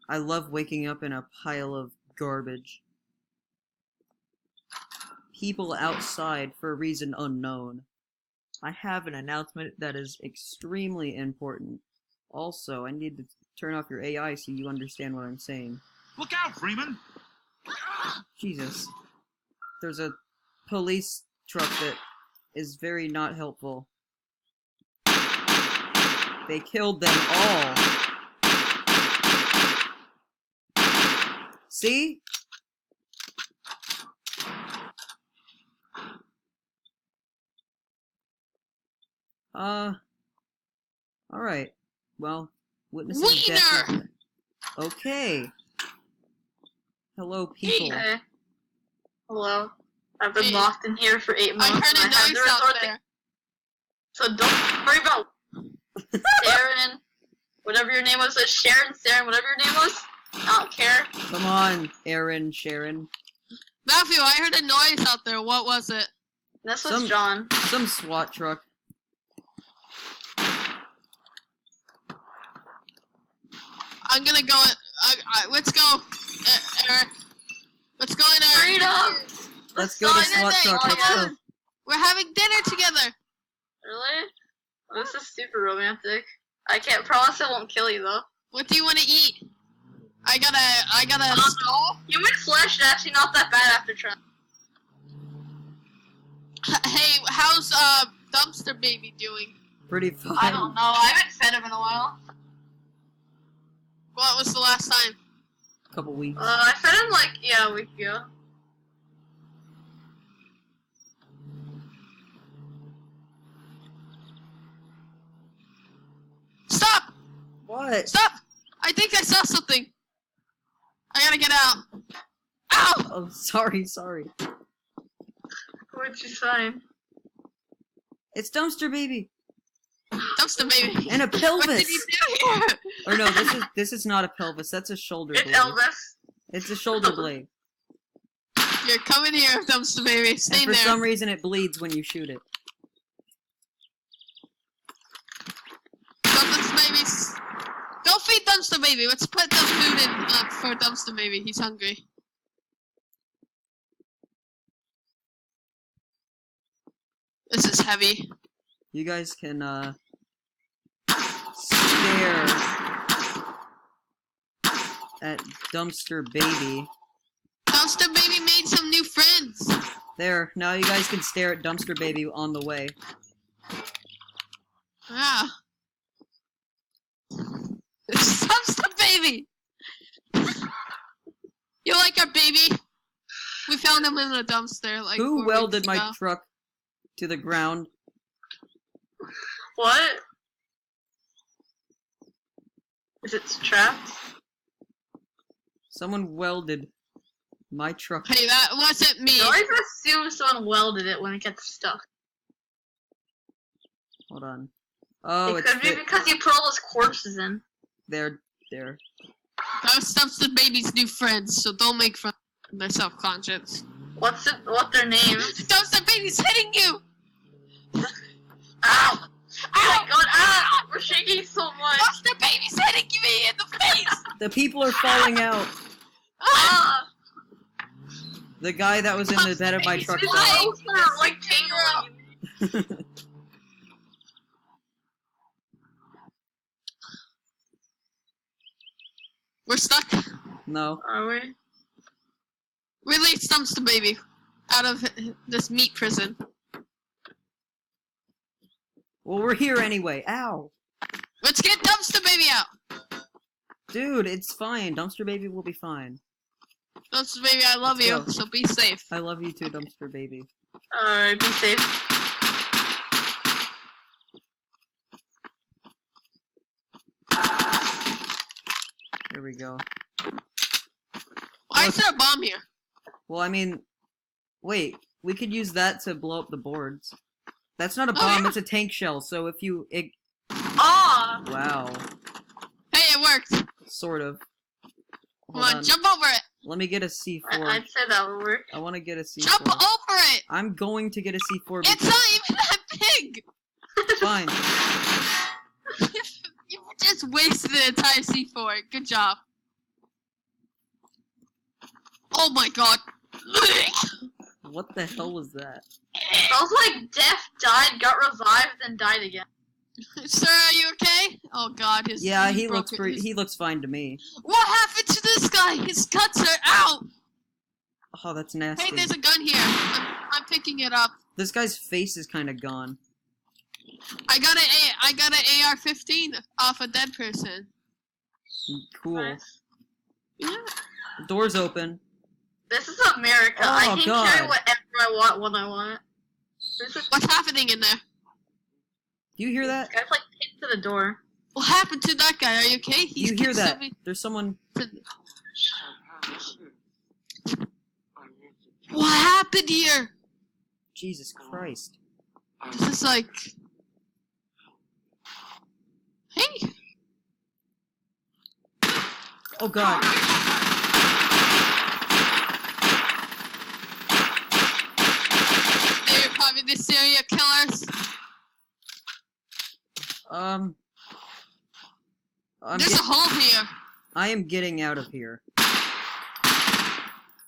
I love waking up in a pile of garbage. People outside for a reason unknown. I have an announcement that is extremely important. Also, I need to turn off your AI so you understand what I'm saying. Look out, Freeman! Jesus. There's a police truck that is very not helpful. They killed them all. See? Alright. Well, witnessing death. Okay. Hello, people. Hey. Hello. I've been locked in here for 8 months. I heard a noise out there. So don't worry about Sharon, whatever your name was. Sharon, whatever your name was. I don't care. Come on, Aaron, Sharon. Matthew, I heard a noise out there. What was it? This was John. Some SWAT truck. I'm gonna go. Let's go, Eric. Let's go in our Freedom! Let's go to SWAT truck. Let's go. We're having dinner together. Really? This is super romantic. I can't promise I won't kill you though. What do you want to eat? I got a stall. Human flesh is actually not that bad after trying. Hey, how's Dumpster Baby doing? Pretty fine. I don't know. I haven't fed him in a while. What was the last time? A couple weeks. I fed him like a week ago. Stop! What? Stop! I think I saw something. I gotta get out. Ow! Oh, sorry. Which is fine. It's Dumpster Baby. Dumpster Baby. And a pelvis. What did you do here? Or no, this is not a pelvis. That's a shoulder blade. It's Elvis. It's a shoulder blade. You're coming here, Dumpster Baby. Stay And for there. some reason, it bleeds when you shoot it. Dumpster Babies. Go feed Dumpster Baby. Let's put the food in for Dumpster Baby. He's hungry. This is heavy. You guys can, stare at Dumpster Baby. Dumpster Baby made some new friends. There, now you guys can stare at Dumpster Baby on the way. Ah. This is Dumpster Baby. You like our baby? We found him in a dumpster. Like Who 4 welded weeks my ago. truck to the ground? What? Is it trapped? Someone welded my truck. Hey, that wasn't me. I always assume someone welded it when it gets stuck. Hold on. Oh, It it's could be because you put all those corpses in. there. That was Dumpster Baby's new friends, so don't make fun of their self-conscious. What their names? Dumpster Baby's hitting you! Ow! Oh my god, ah! We're shaking so much! Dumpster Baby's hitting me in the face! The people are falling out. Ah! The guy that was in the bed of my truck His died. arms are like tingling. We're stuck. No. Are we? Release Dumpster Baby out of this meat prison. Well, we're here anyway. Ow. Let's get Dumpster Baby out! Dude, it's fine. Dumpster Baby will be fine. Dumpster Baby, I love you, go. so be safe. I love you too, Dumpster Baby. Alright, be safe. Here we go. Why is there a bomb here? Well, I mean, wait. We could use that to blow up the boards. That's not a bomb, yeah. it's a tank shell, so if you... Ah! Wow. Hey, it worked. Sort of. Come Hold on, jump over it. Let me get a C4. I'd say that would work. I want to get a C4. Jump over it. I'm going to get a C4 It's because... not even that big. Fine. You just wasted an entire C4. Good job. Oh my god. What the hell was that? Smells like Death died, got revived, then died again. Sir, are you okay? Oh god, Yeah, he broke looks he looks fine to me. What happened to this guy? His guts are out! Oh, that's nasty. Hey, there's a gun here. I'm picking it up. This guy's face is kind of gone. I got an AR-15 off a dead person. Cool. Nice. Yeah. Door's open. This is America. I Oh, can God. carry whatever I want when I want. This is What's happening in there? Do you hear that? guy's like pinned to the door. What happened to that guy? Are you okay? Do you hear that? me- There's someone. What happened here? Jesus Christ. This is like... Hey! Oh God. They're probably the serial killers. There's a hole here. I am getting out of here.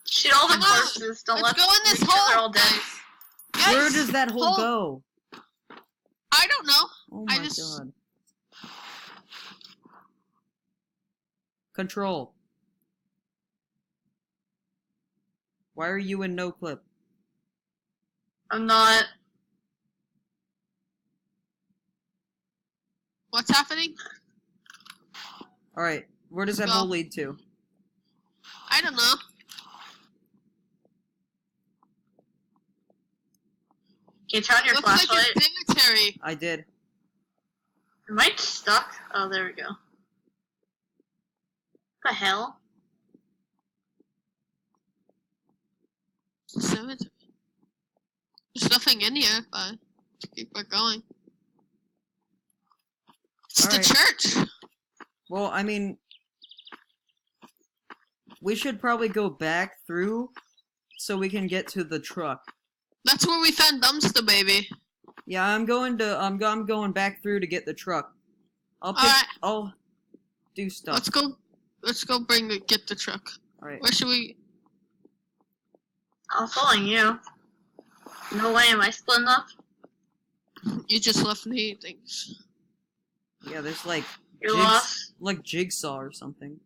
Shoot all the Come on, corpses. Don't Let's let go in this them think they're all hole, dead. guys. Where Guys, does that hole go? I don't know. Oh I my just- God. Control. Why are you in no clip? I'm not. What's happening? Alright, where does that Go. hole lead to? I don't know. Can you turn on your Looks like flashlight? it's military. I did. Am I stuck? Oh, there we go. What the hell? Cemetery. There's nothing in here, but keep it going. It's Alright. the church. Well, I mean, we should probably go back through so we can get to the truck. That's where we found Dumpster Baby. Yeah, I'm going back through to get the truck. Alright. I'll do stuff. Let's go get the truck. Alright. Where should we? I'm following you. No way am I splitting up. You just left me things. Yeah, there's like You're lost. like Jigsaw or something.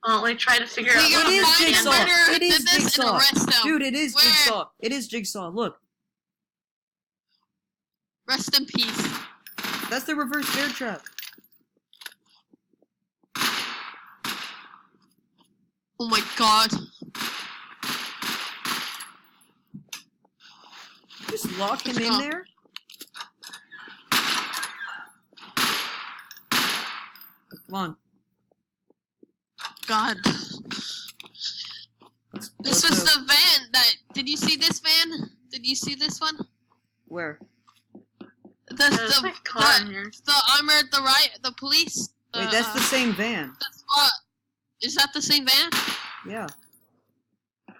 Well, we try to figure out. We It gotta is find Jigsaw. a murderer who It is did this and Jigsaw. arrest them. Dude, it is Where? Jigsaw. It is Jigsaw. Look, Rest in peace. that's the reverse bear trap. Oh my god. Just lock him Let's in go. there. Come on. God. Let's This was the van that. Did you see this van? Did you see this one? where? There's a car in here. The armored, the police. Wait, that's the same van. Is that the same van? Yeah.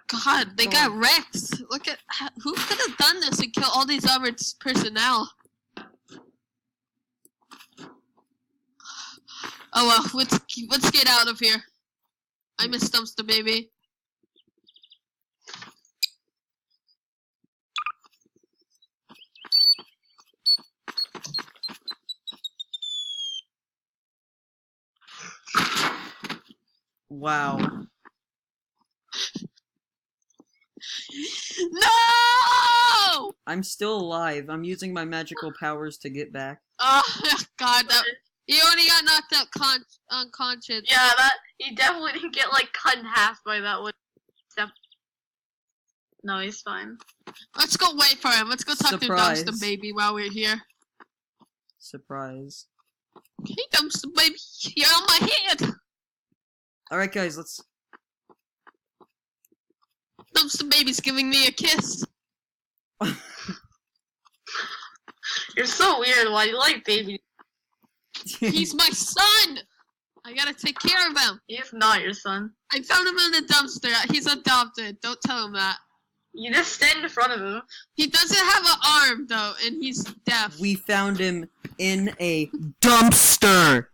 God, they Go got on. wrecked. Look at who could have done this and kill all these armored personnel. Oh well, let's get out of here. I miss Dumpster Baby. Wow. No! I'm still alive. I'm using my magical powers to get back. Oh God, you only got knocked out unconscious. Yeah, he definitely didn't get like cut in half by that one. Except, no, he's fine. Let's go wait for him. Let's go talk Surprise. to Dumpster Baby while we're here. Surprise. Hey, Dumpster Baby, you're on my head. Alright guys, let's... Dumpster Baby's giving me a kiss. You're so weird. Why do you like baby? He's my son. I gotta take care of him. He's not your son. I found him in the dumpster. He's adopted. Don't tell him that. You just stand in front of him. He doesn't have an arm though, and he's deaf. We found him in a dumpster!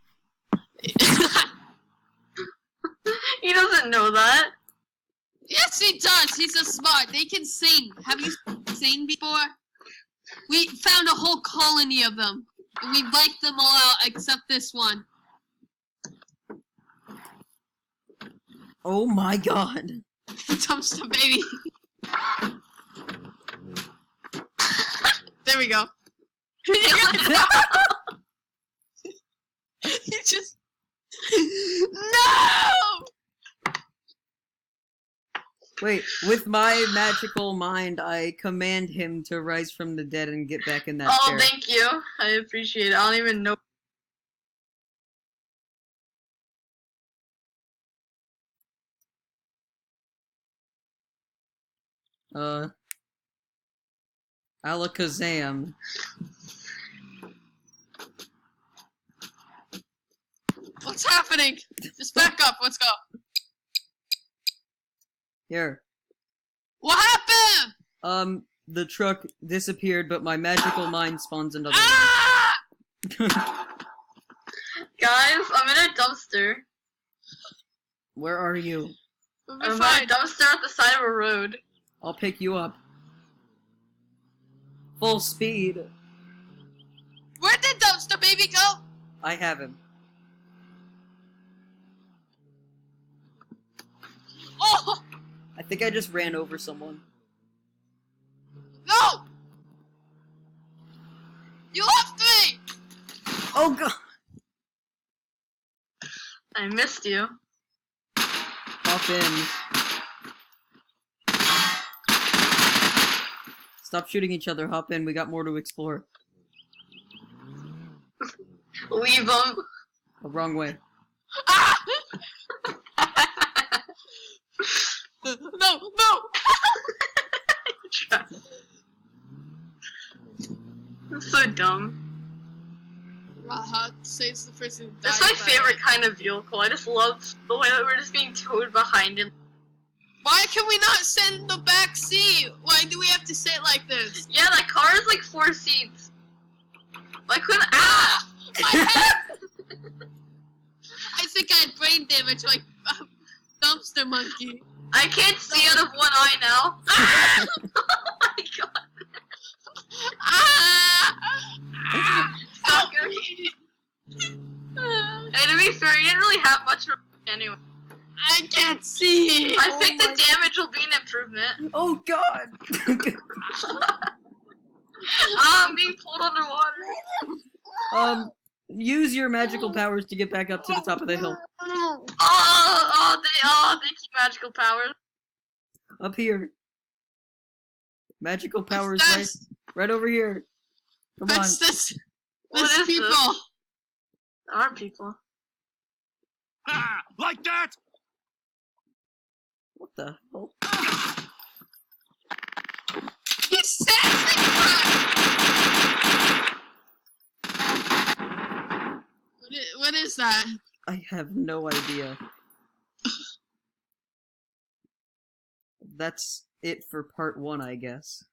He doesn't doesn't know that. Yes, he does. He's a smart. They can sing. Have you seen before? We found a whole colony of them. And we wiped them all out except this one. Oh my god. Dumpster baby. There we go. You just... No! Wait, with my magical mind, I command him to rise from the dead and get back in that Oh, chair. thank you. I appreciate it. I don't even know. Alakazam. What's happening? Just back up. Let's go. Here. What happened? The truck disappeared, but my magical mind spawns another Ah! one. Guys, I'm in a dumpster. Where are you? We'll I'm be in fine. a dumpster at the side of a road. I'll pick you up. Full speed. Where did dumpster baby go? I have him. Oh I think I just ran over someone. no! You left me. Oh god! I missed you. Hop in. Stop shooting each other, hop in, we got more to explore. Leave them. The wrong way. Ah! No, no! That's so dumb. Rahat saves the person who died. That's my by- favorite kind of vehicle. I just love the way that we're just being towed behind it. Why can we not sit in the back seat? Why do we have to sit like this? Yeah, that car is like 4 seats. Why couldn't Ah! My head! I think I had brain damage like dumpster monkey. I can't see out of one eye now. Ah! Oh my god. Ah! Help Okay. me! And to be fair, you didn't really have much of a anyway. I can't see! I think the damage will be an improvement. Oh god! I'm being pulled underwater. Use your magical powers to get back up to the top of the hill. Thank you, magical powers. Up here. Magical powers That's, right over here. Come on. that's this. What This is people. this? There are people. Ah, like that? What the hell? He's sassy! What is that? I have no idea. That's it for part 1, I guess.